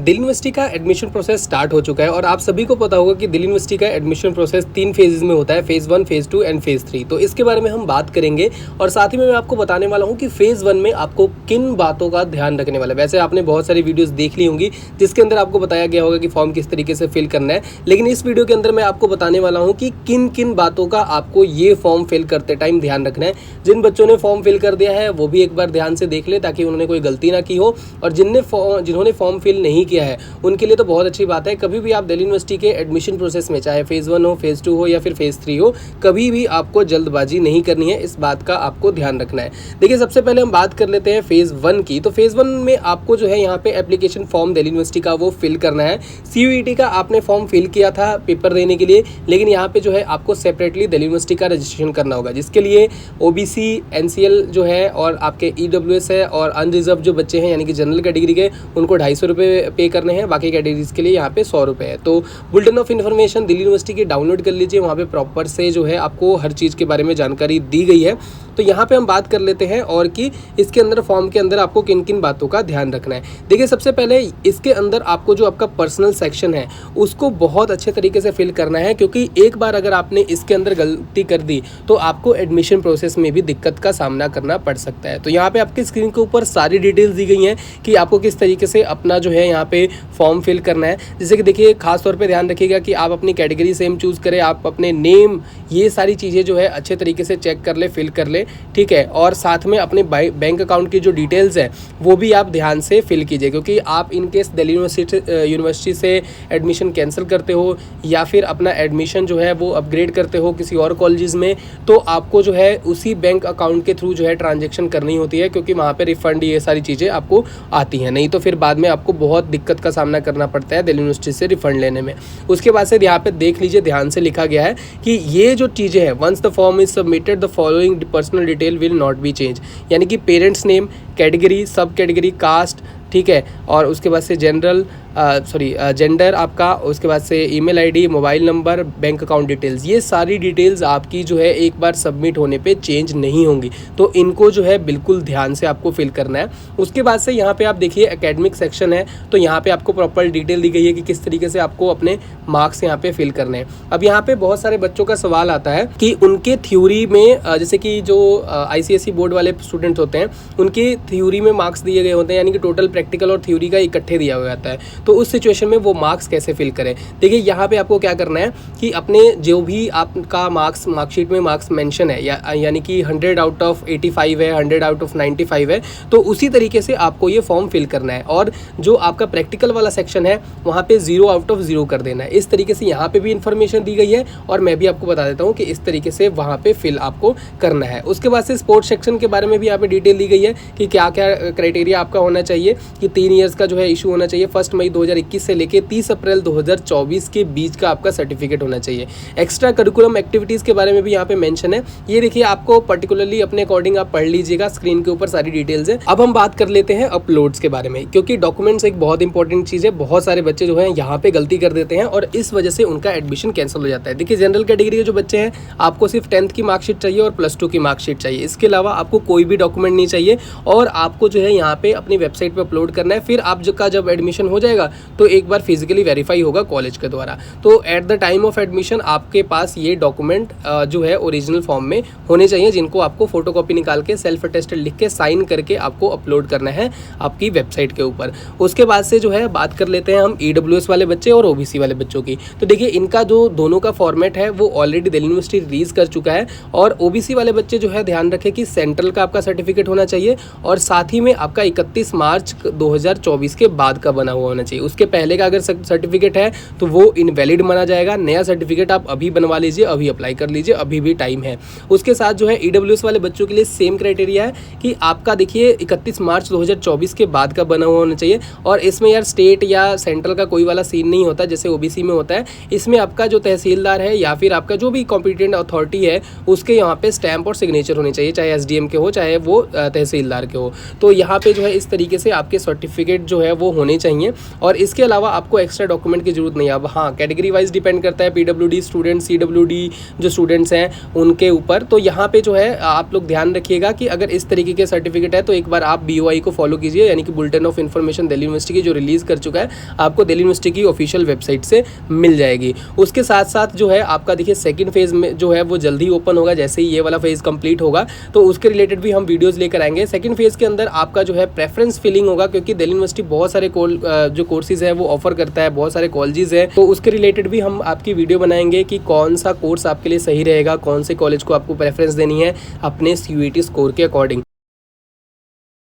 Delhi university का admission process start हो चुका है और आप सभी को पता होगा कि दिल्ली यूनिवर्सिटी का एडमिशन प्रोसेस 3 फेजेस में होता है, फेज़ 1, फेज़ 2 एंड फेज़ 3। तो इसके बारे में हम बात करेंगे और साथ ही में मैं आपको बताने वाला हूं कि फेज़ 1 में आपको किन बातों का ध्यान रखने वाला है। वैसे आपने बहुत सारी वीडियोस देख ली होंगी जिसके अंदर आपको बताया गया होगा कि फॉर्म किस तरीके से फिल करना है, लेकिन इस वीडियो के अंदर मैं आपको बताने वाला हूँ कि किन किन बातों का आपको ये फॉर्म फिल करते टाइम ध्यान रखना है। जिन बच्चों ने फॉर्म फिल कर दिया है वो भी एक बार ध्यान से देख ले ताकि उन्होंने कोई गलती ना की हो, और जिन्होंने फॉर्म फिल नहीं किया है उनके लिए तो बहुत अच्छी बात है। कभी भी आप दिल्ली यूनिवर्सिटी के एडमिशन प्रोसेस में, चाहे फेज़ 1 हो, फेज़ 2 हो या फिर फेज़ 3 हो, कभी भी आपको जल्दबाजी नहीं करनी है, इस बात का आपको ध्यान रखना है। देखिए, सबसे पहले हम बात कर लेते हैं फेज़ 1 की। तो फेज़ 1 में आपको जो है यहाँ पे एप्लीकेशन फॉर्म दिल्ली यूनिवर्सिटी का वो फिल करना है। CUET का आपने फॉर्म फिल किया था पेपर देने के लिए, लेकिन यहाँ पे जो है आपको सेपरेटली दिल्ली यूनिवर्सिटी का रजिस्ट्रेशन करना होगा, जिसके लिए OBC, NCL जो है और आपके EWS है और अनरिजर्व जो बच्चे हैं यानी कि जनरल कैटेगरी के, उनको 250 रुपये पे करने हैं। बाकी कैटेगरीज के लिए यहाँ पे 100 रुपये है। तो bulletin of information Delhi university की डाउनलोड कर लीजिए, वहाँ पे प्रॉपर से जो है आपको हर चीज़ के बारे में जानकारी दी गई है। तो यहाँ पे हम बात कर लेते हैं और कि इसके अंदर फॉर्म के अंदर आपको किन किन बातों का ध्यान रखना है। देखिए, सबसे पहले इसके अंदर आपको जो आपका पर्सनल सेक्शन है उसको बहुत अच्छे तरीके से फिल करना है, क्योंकि एक बार अगर आपने इसके अंदर गलती कर दी तो आपको एडमिशन प्रोसेस में भी दिक्कत का सामना करना पड़ सकता है। तो यहाँ पे आपकी स्क्रीन के ऊपर सारी डिटेल्स दी गई हैं कि आपको किस तरीके से अपना जो है यहाँ पे फॉर्म फिल करना है। जैसे कि देखिए, खास तौर पे ध्यान रखिएगा कि आप अपनी कैटेगरी सेम चूज़ करें, आप अपने नेम, ये सारी चीज़ें जो है अच्छे तरीके से चेक कर ले, फिल कर ले, ठीक है। और साथ में अपने बैंक अकाउंट की जो डिटेल्स है वो भी आप ध्यान से फिल कीजिए, क्योंकि आप इन केस दिल्ली यूनिवर्सिटी से एडमिशन कैंसिल करते हो या फिर अपना एडमिशन जो है वो अपग्रेड करते हो किसी और कॉलेजेस में, तो आपको जो है उसी बैंक अकाउंट के थ्रू जो है ट्रांजेक्शन करनी होती है, क्योंकि वहाँ पे रिफंड ये सारी चीज़ें आपको आती हैं। नहीं तो फिर बाद में आपको बहुत दिक्कत का सामना करना पड़ता है दिल्ली यूनिवर्सिटी से रिफंड लेने में। उसके बाद से यहाँ पे देख लीजिए, ध्यान से लिखा गया है कि ये जो चीज़ें हैं, once the form is submitted the following personal detail will not be change, यानी कि parents name, category, subcategory, caste, ठीक है, और उसके बाद से जेंडर आपका, उसके बाद से email ID, mobile number, bank account details, ये सारी डिटेल्स आपकी जो है एक बार सबमिट होने पे चेंज नहीं होंगी। तो इनको जो है बिल्कुल ध्यान से आपको फिल करना है। उसके बाद से यहाँ पे आप देखिए एकेडमिक सेक्शन है, तो यहाँ पे आपको प्रॉपर डिटेल दी गई है कि किस तरीके से आपको अपने मार्क्स यहाँ पे फिल करने हैं। अब यहाँ पे बहुत सारे बच्चों का सवाल आता है कि उनके थ्योरी में, जैसे कि जो ICSE बोर्ड वाले स्टूडेंट्स होते हैं उनके थ्योरी में मार्क्स दिए गए होते हैं, यानी कि टोटल प्रैक्टिकल और थ्योरी का इकट्ठे दिया हुआ आता है। तो उस सिचुएशन में वो मार्क्स कैसे फिल करें? देखिए, यहाँ पे आपको क्या करना है कि अपने जो भी आपका मार्कशीट में मार्क्स मेंशन है, यानी कि 100 आउट ऑफ 85 है, 100 आउट ऑफ 95 है, तो उसी तरीके से आपको ये फॉर्म फिल करना है। और जो आपका प्रैक्टिकल वाला सेक्शन है वहाँ पे 0 आउट ऑफ 0 कर देना है। इस तरीके से यहाँ पे भी इन्फॉर्मेशन दी गई है और मैं भी आपको बता देता हूँ कि इस तरीके से वहाँ पे फिल आपको करना है। उसके बाद से स्पोर्ट्स सेक्शन के बारे में भी यहाँ पे डिटेल दी गई है कि क्या क्या क्राइटेरिया आपका होना चाहिए, कि 3 ईयर्स का जो है इशू होना चाहिए, 1 मई 2021 से लेके 30 अप्रैल 2024 के बीच का आपका सर्टिफिकेट होना चाहिए। एक्स्ट्रा करिकुलम एक्टिविटीज़ के बारे में भी यहाँ पे मेंशन है। ये देखिए, आपको पर्टिकुलरली अपने अकॉर्डिंग आप पढ़ लीजिएगा, स्क्रीन के ऊपर सारी डिटेल्स है। अब हम बात कर लेते हैं अपलोड्स के बारे में, क्योंकि डॉक्यूमेंट्स एक बहुत इंपॉर्टेंट चीज़ है। बहुत सारे बच्चे जो है यहाँ पे गलती कर देते हैं और इस वजह से उनका एडमिशन कैंसिल हो जाता है। देखिए, जनरल कैटेगरी के जो बच्चे हैं आपको सिर्फ 10th की मार्कशीट चाहिए और +2 की मार्कशीट चाहिए। इसके अलावा आपको कोई भी डॉक्यूमेंट नहीं चाहिए और आपको जो है यहाँ पे अपनी वेबसाइट पर अपलोड करना है। फिर आप जब एडमिशन हो जाएगा तो एक बार फिजिकली वेरीफाई होगा कॉलेज के द्वारा। तो at the time of admission आपके पास ये डॉक्यूमेंट जो है ओरिजिनल फॉर्म में होने चाहिए, जिनको आपको फोटोकॉपी निकाल के सेल्फ अटेस्टेड लिख के साइन करके आपको अपलोड करना है आपकी वेबसाइट के ऊपर। उसके बाद से जो है बात कर लेते हैं हम EWS वाले बच्चे और OBC वाले बच्चों की। तो देखिए, इनका जो दोनों का फॉर्मेट है वो ऑलरेडी दिल्ली यूनिवर्सिटी रिलीज कर चुका है। और OBC वाले बच्चे जो है ध्यान रखें कि सेंट्रल का आपका सर्टिफिकेट होना चाहिए और साथ ही में आपका 31 मार्च 2024 के बाद का बना हुआ होना चाहिए। उसके पहले का अगर सर्टिफिकेट है तो वो इनवैलिड माना जाएगा। नया सर्टिफिकेट आप अभी बनवा लीजिए, अभी अप्लाई कर लीजिए, अभी भी टाइम है। उसके साथ जो है EWS वाले बच्चों के लिए सेम क्राइटेरिया है कि आपका देखिए 31 मार्च 2024 के बाद का बना हुआ होना चाहिए। और इसमें यार स्टेट या सेंट्रल का कोई वाला सीन नहीं होता जैसे OBC में होता है। इसमें आपका जो तहसीलदार है या फिर आपका जो भी कॉम्पिटेंट अथॉरिटी है उसके यहाँ पे स्टैंप और सिग्नेचर होने चाहिए, चाहे SDM के हो चाहे वो तहसीलदार के हो। तो यहाँ पे जो है इस तरीके से आपको आपके सर्टिफिकेट जो है वो होने चाहिए और इसके अलावा आपको एक्स्ट्रा डॉक्यूमेंट की जरूरत नहीं है। अब हाँ, कैटेगरी वाइज डिपेंड करता है, PWD स्टूडेंट, CWD जो स्टूडेंट्स हैं उनके ऊपर। तो यहाँ पे जो है आप लोग ध्यान रखिएगा कि अगर इस तरीके के सर्टिफिकेट है तो एक बार आप BOI को फॉलो कीजिए, यानी कि bulletin of information Delhi university की जो रिलीज़ कर चुका है, आपको दिल्ली यूनिवर्सिटी की ऑफिशियल वेबसाइट से मिल जाएगी। उसके साथ साथ जो है आपका देखिए सेकंड फेज़ में जो है वो जल्दी ओपन होगा, जैसे ही ये वाला फेज़ कंप्लीट होगा तो उसके रिलेटेड भी हम वीडियोस लेकर आएंगे। सेकंड फेज़ के अंदर आपका जो है प्रेफरेंस फिलिंग होगा, क्योंकि दिल्ली यूनिवर्सिटी बहुत सारे जो कोर्सेज है वो ऑफर करता है, बहुत सारे कॉलेजेस है, तो उसके रिलेटेड भी हम आपकी वीडियो बनाएंगे कि कौन सा कोर्स आपके लिए सही रहेगा, कौन से कॉलेज को आपको प्रेफरेंस देनी है अपने CUET स्कोर के अकॉर्डिंग।